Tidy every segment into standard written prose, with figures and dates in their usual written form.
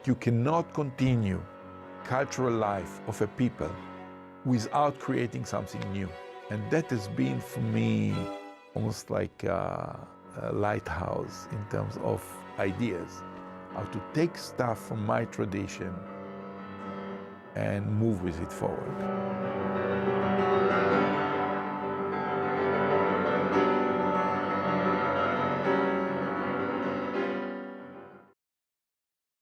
you cannot continue cultural life of a people without creating something new. And that has been, for me, almost like a lighthouse in terms of ideas, how to take stuff from my tradition and move with it forward.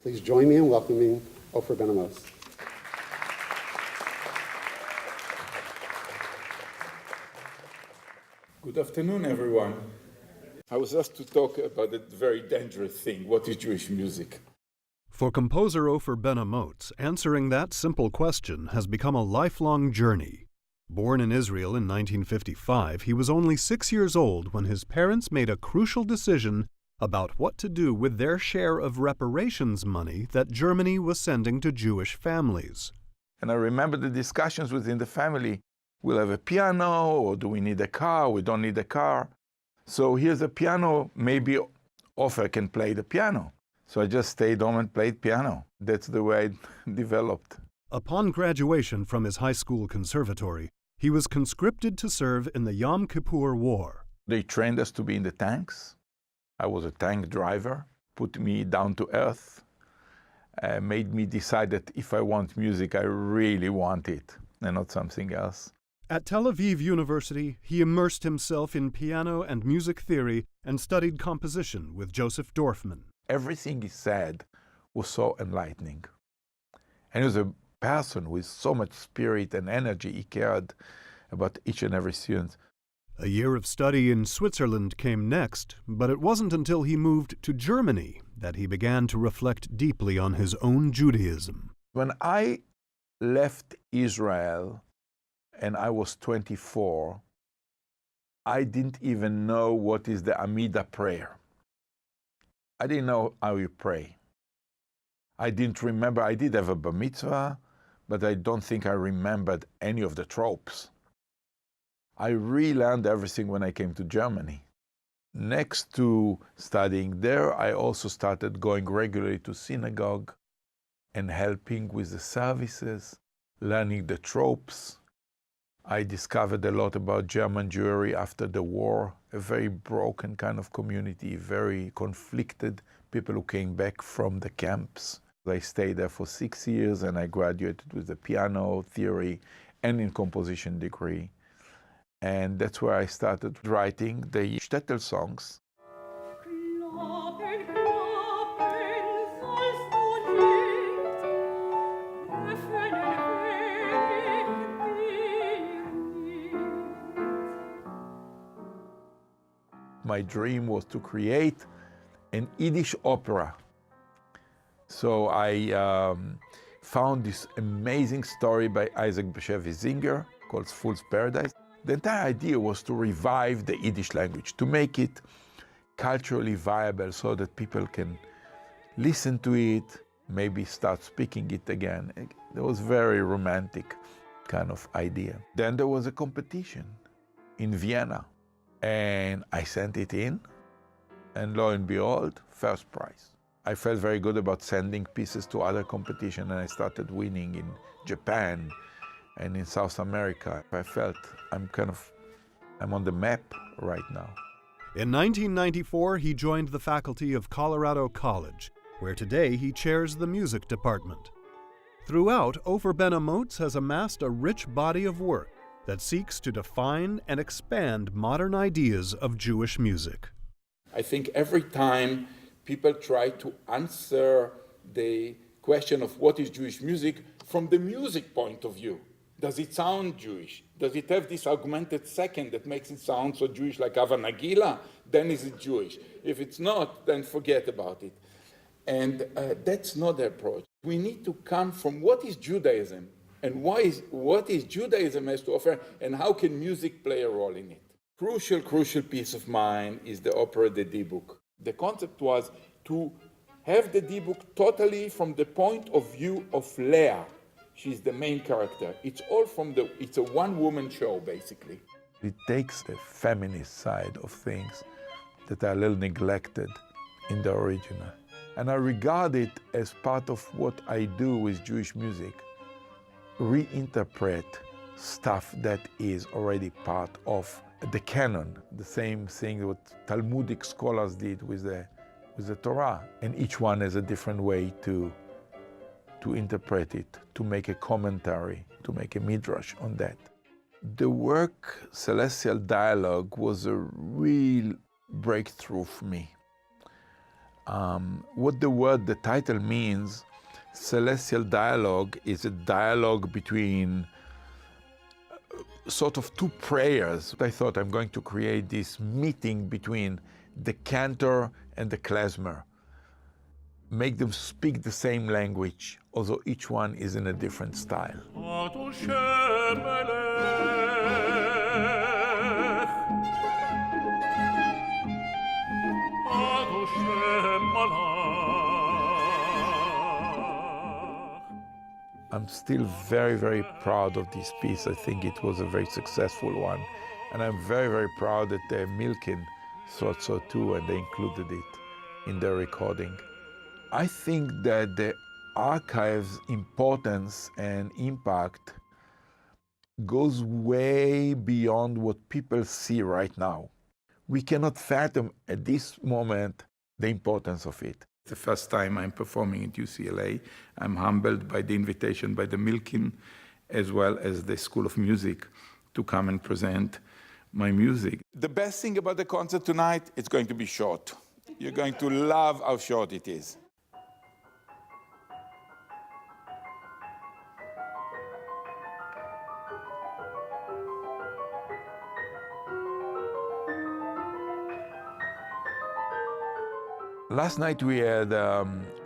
Please join me in welcoming Ofer Ben Amots. Good afternoon, everyone. I was asked to talk about a very dangerous thing. What is Jewish music? For composer Ofer Ben Amots, answering that simple question has become a lifelong journey. Born in Israel in 1955, he was only 6 years old when his parents made a crucial decision about what to do with their share of reparations money that Germany was sending to Jewish families. And I remember the discussions within the family. We'll have a piano, or do we need a car? We don't need a car. So here's a piano, maybe Ofer can play the piano. So I just stayed home and played piano. That's the way it developed. Upon graduation from his high school conservatory, he was conscripted to serve in the Yom Kippur War. They trained us to be in the tanks. I was a tank driver, put me down to earth, made me decide that if I want music, I really want it, and not something else. At Tel Aviv University, he immersed himself in piano and music theory and studied composition with Joseph Dorfman. Everything he said was so enlightening. And he was a person with so much spirit and energy. He cared about each and every student. A year of study in Switzerland came next, but it wasn't until he moved to Germany that he began to reflect deeply on his own Judaism. When I left Israel and I was 24, I didn't even know what is the Amidah prayer. I didn't know how you pray. I didn't remember. I did have a bar mitzvah, but I don't think I remembered any of the tropes. I relearned everything when I came to Germany. Next to studying there, I also started going regularly to synagogue and helping with the services, learning the tropes. I discovered a lot about German Jewry after the war, a very broken kind of community, very conflicted, people who came back from the camps. I stayed there for 6 years and I graduated with a piano theory and in composition degree. And that's where I started writing the shtetl songs. My dream was to create an Yiddish opera. So I found this amazing story by Isaac Bashevis Singer called Fool's Paradise. The entire idea was to revive the Yiddish language, to make it culturally viable so that people can listen to it, maybe start speaking it again. It was a very romantic kind of idea. Then there was a competition in Vienna, and I sent it in, and lo and behold, first prize. I felt very good about sending pieces to other competition, and I started winning in Japan and in South America. I felt I'm on the map right now. In 1994, he joined the faculty of Colorado College, where today he chairs the music department. Throughout, Ofer Ben Amots has amassed a rich body of work that seeks to define and expand modern ideas of Jewish music. I think every time people try to answer the question of what is Jewish music from the music point of view, does it sound Jewish? Does it have this augmented second that makes it sound so Jewish like Hava Nagila? Then is it Jewish? If it's not, then forget about it. And that's not the approach. We need to come from what is Judaism and what is Judaism has to offer and how can music play a role in it. Crucial piece of mine is the opera The D-Book. The concept was to have the D-Book totally from the point of view of Leah. She's the main character. It's a one-woman show, basically. It takes the feminist side of things that are a little neglected in the original. And I regard it as part of what I do with Jewish music, reinterpret stuff that is already part of the canon, the same thing what Talmudic scholars did with the Torah. And each one has a different way to interpret it, to make a commentary, to make a midrash on that. The work Celestial Dialogue was a real breakthrough for me. What the title means, Celestial Dialogue, is a dialogue between sort of two prayers. I thought I'm going to create this meeting between the cantor and the klezmer, make them speak the same language, although each one is in a different style. I'm still very, very proud of this piece. I think it was a very successful one. And I'm very, very proud that Milken thought so too, and they included it in their recording. I think that the archive's importance and impact goes way beyond what people see right now. We cannot fathom at this moment the importance of it. The first time I'm performing at UCLA, I'm humbled by the invitation by the Milken, as well as the School of Music, to come and present my music. The best thing about the concert tonight, it's going to be short. You're going to love how short it is. Last night we had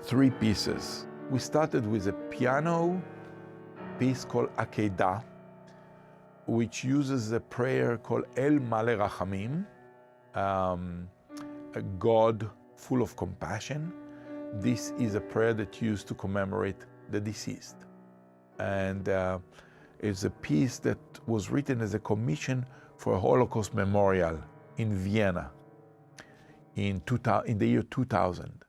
3 pieces. We started with a piano piece called Akedah, which uses a prayer called El Male Rachamim, a God full of compassion. This is a prayer that's used to commemorate the deceased. And it's a piece that was written as a commission for a Holocaust memorial in Vienna in the year 2000.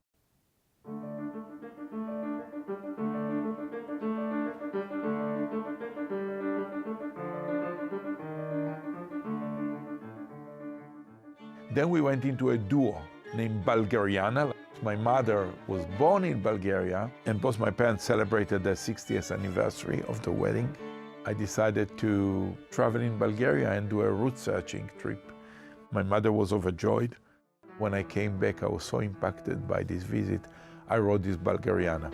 Then we went into a duo named Bulgariana. My mother was born in Bulgaria, and both my parents celebrated their 60th anniversary of the wedding. I decided to travel in Bulgaria and do a route-searching trip. My mother was overjoyed. When I came back, I was so impacted by this visit, I wrote this Bulgariana.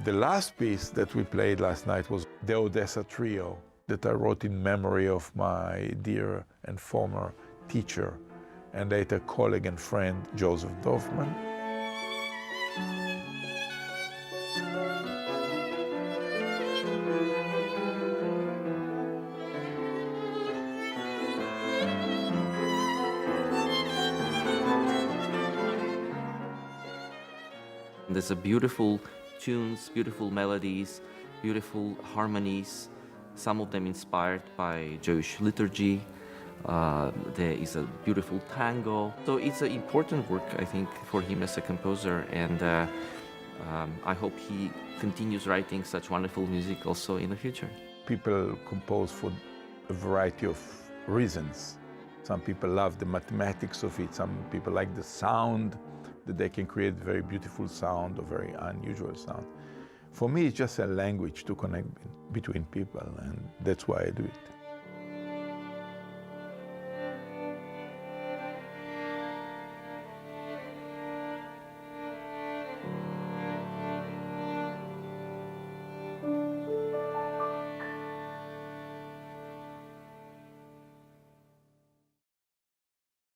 The last piece that we played last night was the Odessa Trio that I wrote in memory of my dear and former teacher and later colleague and friend, Joseph Dorfman. There's a beautiful tunes, beautiful melodies, beautiful harmonies, some of them inspired by Jewish liturgy. There is a beautiful tango. So it's an important work, I think, for him as a composer, and I hope he continues writing such wonderful music also in the future. People compose for a variety of reasons. Some people love the mathematics of it, some people like the sound, that they can create very beautiful sound or very unusual sound. For me, it's just a language to connect between people, and that's why I do it.